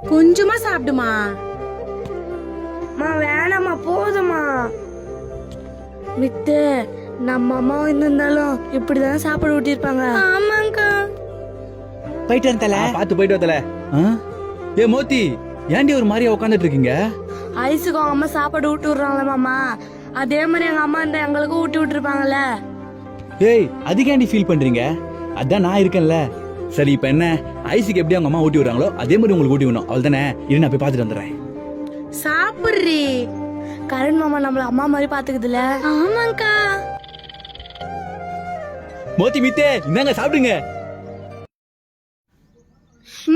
கொஞ்சமா சாப்பிடுமா. வேணாமா, போதுமா. மித்து, நம்ம அம்மா இருந்தாலும் இப்படிதான் சாப்பாடு ஊட்டிருப்பாங்க. ஆமாங்கா. போயிட்டு வந்தல. பாத்து போயிட்டு வரல. ஏ மோத்தி, ஏன்டி ஒரு மாதிரியா உட்காந்துட்டு இருக்கீங்க? ஐஸுக்கு அவங்க அம்மா சாப்பாடு ஊட்டி விடுறாங்களே மாமா, அதே மாதிரி எங்க அம்மா இருந்தா எங்களுக்கு ஊட்டி விட்டுருப்பாங்கல்ல. ஏய், அதுக்கேண்டி ஃபீல் பண்றீங்க? அதான் நான் இருக்கேன்ல. சரி, இப்ப என்ன, ஐஸுக்கு எப்படி அவங்க அம்மா ஊட்டி விடுறாங்களோ அதே மாதிரி உங்களுக்கு ஊட்டி விடணும், அவள் தானே? இரு, நான் போய் பாத்துட்டு வந்துடுறேன். சாப்பிடுறி. கரண் மாமா நம்மள அம்மா மாதிரி பாத்துக்குதுல. ஆமாங்கா. மோத்தி, மித்தே, இந்தாங்க சாப்பிடுங்க.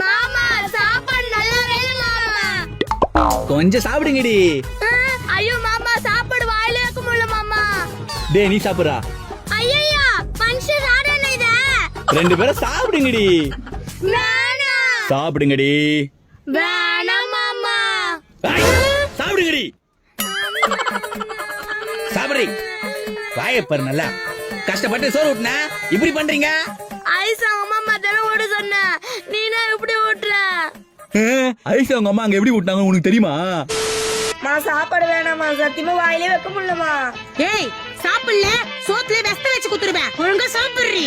மாமா சாப்பாடு நல்லா வேணும் மாமா. கொஞ்சம் சாப்பிடுங்கடி. ஐயோ மாமா, சாப்பாடு வாயில வைக்க முடியல மாமா. டேய், நீ சாப்பிடுறா. ஐயோ மனுஷன் சாப்பிடணும் இத. ரெண்டு பேரும் சாப்பிடுங்கடி. வேணாம். சாப்பிடுங்கடி. வேணாம் மாமா. ஐய், சாப்பிடுங்கடி. சாப்பிடுறி. வாயப்பாரு, நல்லா கஷ்டப்பட்டு சோறு ஊட்டினா இப்படி பண்றீங்க? ஐஸ் அவங்க அம்மா தானே ஓட சொன்ன, நீனா இப்படி ஓட்டுற? ஐஸ் அவங்க அம்மா அங்க எப்படி ஊட்டினாங்க உனக்கு தெரியுமா? சாப்பாடு வேணாமா, சத்தியமா வாயிலே வைக்க முடியலமா. ஏய், சாப்பிடல, சோத்துல வெஸ்த வச்சு குத்துருவேன். ஒழுங்கா சாப்பிடுறி.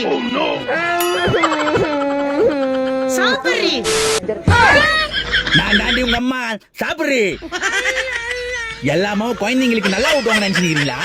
சாப்பிடுறி. நான் தாண்டி உங்க அம்மா. சாப்பிடுறி. எல்லாமே குழந்தைங்களுக்கு நல்லா ஊட்டுவாங்க நினைச்சுக்கிறீங்களா?